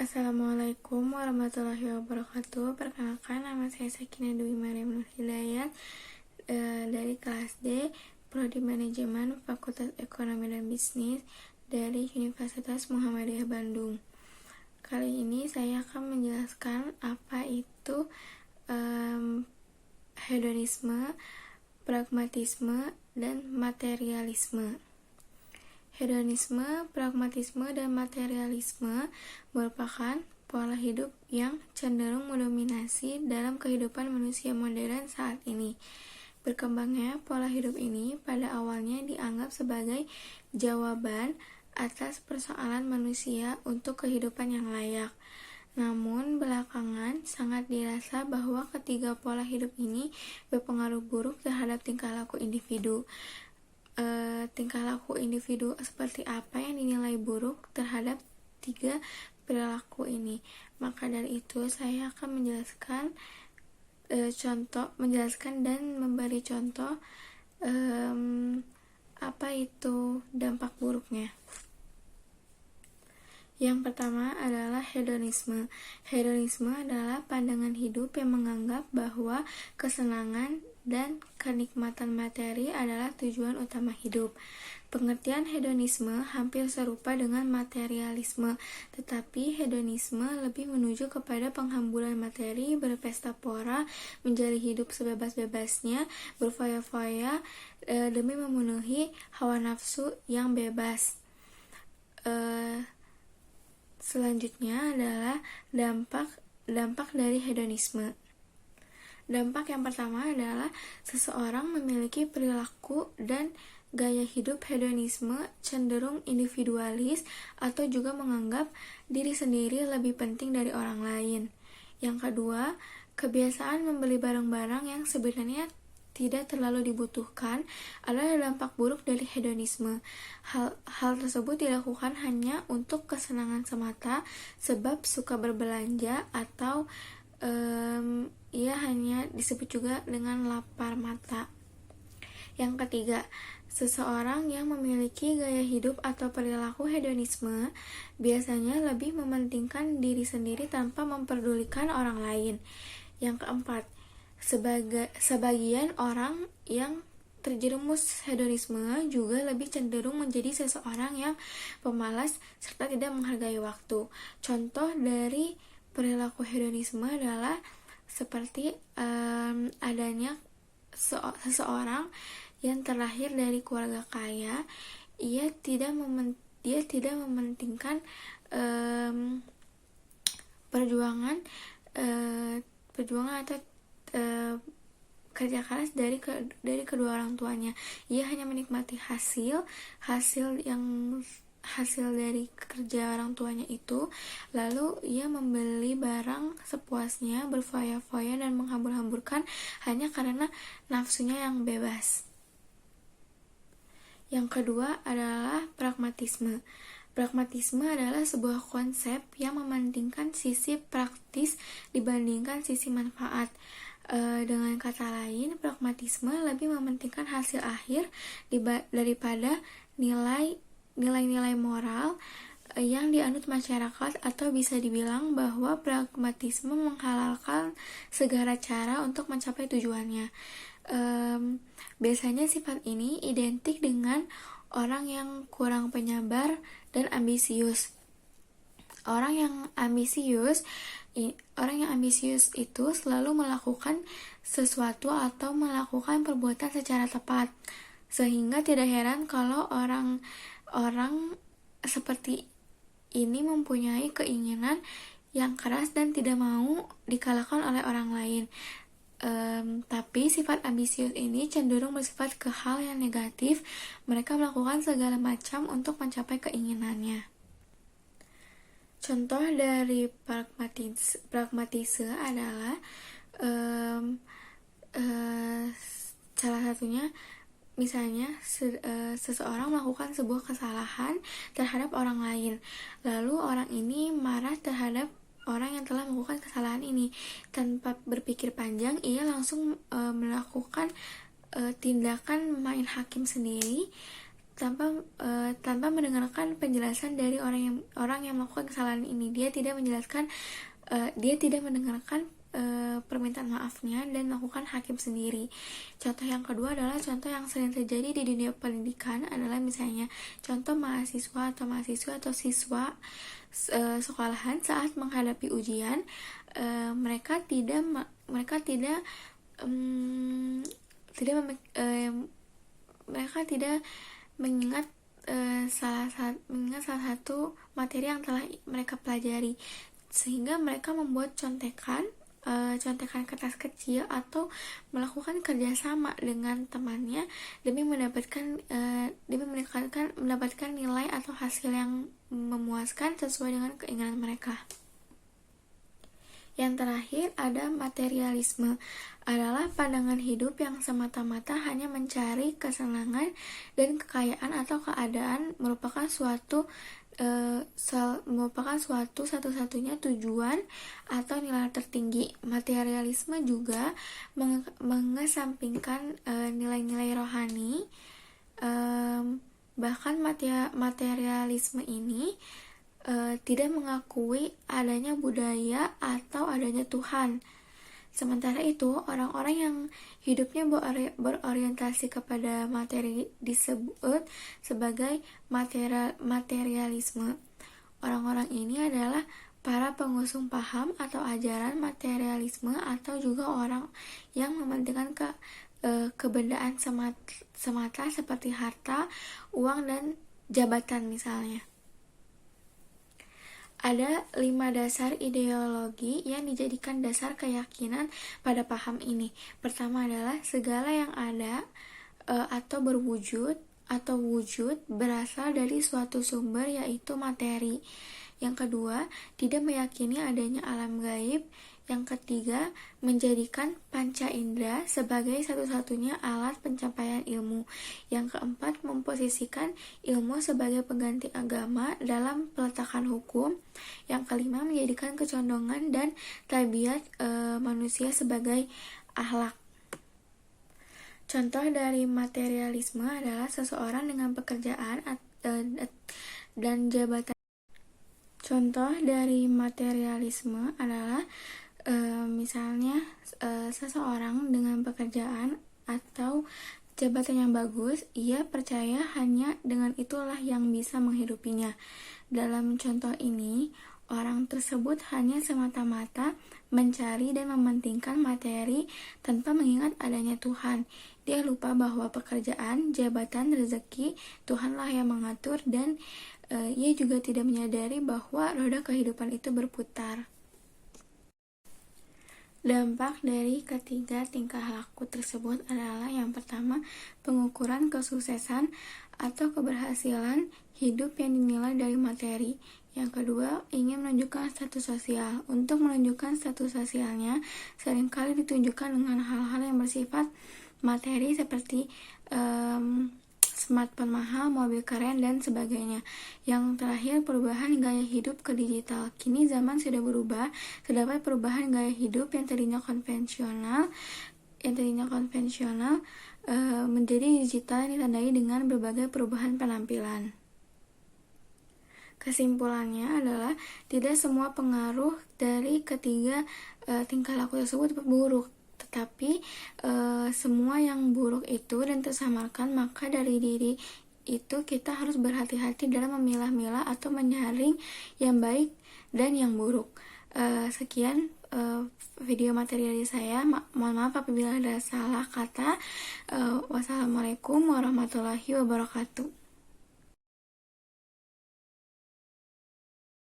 Assalamualaikum warahmatullahi wabarakatuh. Perkenalkan, nama saya Sakina Dwi Mariam Nur Hidayat, dari kelas D, Prodi Manajemen Fakultas Ekonomi dan Bisnis dari Universitas Muhammadiyah Bandung. Kali ini saya akan menjelaskan apa itu hedonisme, pragmatisme, dan materialisme. Hedonisme, pragmatisme, dan materialisme merupakan pola hidup yang cenderung mendominasi dalam kehidupan manusia modern saat ini. Berkembangnya pola hidup ini pada awalnya dianggap sebagai jawaban atas persoalan manusia untuk kehidupan yang layak. Namun belakangan sangat dirasa bahwa ketiga pola hidup ini berpengaruh buruk terhadap tingkah laku individu. Tingkah laku individu seperti apa yang dinilai buruk terhadap tiga perilaku ini. Maka dari itu saya akan menjelaskan dan memberi contoh apa itu dampak buruknya. Yang pertama adalah hedonisme. Hedonisme adalah pandangan hidup yang menganggap bahwa kesenangan dan kenikmatan materi adalah tujuan utama hidup. Pengertian hedonisme hampir serupa dengan materialisme, tetapi hedonisme lebih menuju kepada penghamburan materi, berpesta pora, menjalani hidup sebebas-bebasnya, berfoya-foya demi memenuhi hawa nafsu yang bebas. Selanjutnya adalah dampak dari hedonisme. Dampak yang pertama adalah seseorang memiliki perilaku dan gaya hidup hedonisme cenderung individualis atau juga menganggap diri sendiri lebih penting dari orang lain. Yang kedua, kebiasaan membeli barang-barang yang sebenarnya tidak terlalu dibutuhkan adalah dampak buruk dari hedonisme. Hal tersebut dilakukan hanya untuk kesenangan semata, sebab suka berbelanja atau ia hanya disebut juga dengan lapar mata. Yang ketiga, seseorang yang memiliki gaya hidup atau perilaku hedonisme biasanya lebih mementingkan diri sendiri tanpa memperdulikan orang lain. Yang keempat, sebagian orang yang terjerumus hedonisme juga lebih cenderung menjadi seseorang yang pemalas serta tidak menghargai waktu. Contoh dari perilaku hedonisme adalah seperti adanya seseorang yang terlahir dari keluarga kaya, ia tidak mementingkan perjuangan atau kerja keras dari kedua orang tuanya. Ia hanya menikmati hasil dari kerja orang tuanya itu, lalu ia membeli barang sepuasnya, berfoya-foya dan menghambur-hamburkan hanya karena nafsunya yang bebas. Yang kedua adalah pragmatisme. Pragmatisme adalah sebuah konsep yang mementingkan sisi praktis dibandingkan sisi manfaat. Dengan kata lain, pragmatisme lebih mementingkan hasil akhir daripada nilai-nilai moral yang dianut masyarakat, atau bisa dibilang bahwa pragmatisme menghalalkan segala cara untuk mencapai tujuannya. Biasanya sifat ini identik dengan orang yang kurang penyabar dan ambisius. Orang yang ambisius itu selalu melakukan sesuatu atau melakukan perbuatan secara tepat, sehingga tidak heran kalau orang seperti ini mempunyai keinginan yang keras dan tidak mau dikalahkan oleh orang lain. Tapi sifat ambisius ini cenderung bersifat ke hal yang negatif. Mereka melakukan segala macam untuk mencapai keinginannya. Contoh dari pragmatise adalah salah satunya, misalnya seseorang melakukan sebuah kesalahan terhadap orang lain, lalu orang ini marah terhadap orang yang telah melakukan kesalahan ini. Tanpa berpikir panjang, ia langsung melakukan tindakan main hakim sendiri tanpa mendengarkan penjelasan dari orang yang melakukan kesalahan ini. Dia tidak mendengarkan permintaan maafnya dan melakukan hakim sendiri. Contoh yang kedua adalah contoh yang sering terjadi di dunia pendidikan adalah misalnya contoh mahasiswa atau siswa sekolahan saat menghadapi ujian, mereka tidak mengingat salah satu materi yang telah mereka pelajari, sehingga mereka membuat contekan kertas kecil atau melakukan kerjasama dengan temannya demi mendapatkan nilai atau hasil yang memuaskan sesuai dengan keinginan mereka. Yang terakhir ada materialisme, adalah pandangan hidup yang semata-mata hanya mencari kesenangan dan kekayaan atau keadaan merupakan suatu satu-satunya tujuan atau nilai tertinggi. Materialisme juga mengesampingkan nilai-nilai rohani. Bahkan materialisme ini tidak mengakui adanya budaya atau adanya Tuhan. Sementara itu, orang-orang yang hidupnya berorientasi kepada materi disebut sebagai materialisme. Orang-orang ini adalah para pengusung paham atau ajaran materialisme, atau juga orang yang mementingkan kebendaan semata seperti harta, uang, dan jabatan misalnya. Ada 5 dasar ideologi yang dijadikan dasar keyakinan pada paham ini. Pertama adalah segala yang ada atau berwujud atau wujud berasal dari suatu sumber, yaitu materi. Yang kedua, tidak meyakini adanya alam gaib. Yang ketiga, menjadikan panca indera sebagai satu-satunya alat pencapaian ilmu. Yang keempat, memposisikan ilmu sebagai pengganti agama dalam peletakan hukum. Yang kelima, menjadikan kecondongan dan tabiat manusia sebagai akhlak. Contoh dari materialisme adalah seseorang dengan pekerjaan dan jabatan. Contoh dari materialisme adalah misalnya seseorang dengan pekerjaan atau jabatan yang bagus, ia percaya hanya dengan itulah yang bisa menghidupinya. Dalam contoh ini, orang tersebut hanya semata-mata mencari dan mementingkan materi tanpa mengingat adanya Tuhan. Dia lupa bahwa pekerjaan, jabatan, rezeki Tuhanlah yang mengatur, dan ia juga tidak menyadari bahwa roda kehidupan itu berputar. Dampak dari ketiga tingkah laku tersebut adalah yang pertama, pengukuran kesuksesan atau keberhasilan hidup yang dinilai dari materi. Yang kedua, ingin menunjukkan status sosial. Untuk menunjukkan status sosialnya, seringkali ditunjukkan dengan hal-hal yang bersifat materi seperti smartphone mahal, mobil keren, dan sebagainya. Yang terakhir, perubahan gaya hidup ke digital. Kini zaman sudah berubah, terdapat perubahan gaya hidup yang tadinya konvensional menjadi digital yang ditandai dengan berbagai perubahan penampilan. Kesimpulannya adalah tidak semua pengaruh dari ketiga tingkah laku tersebut buruk, tetapi semua yang buruk itu dan tersamarkan, maka dari diri itu kita harus berhati-hati dalam memilah-milah atau menyaring yang baik dan yang buruk. Sekian video materi dari saya. Mohon maaf apabila ada salah kata. Wassalamualaikum warahmatullahi wabarakatuh.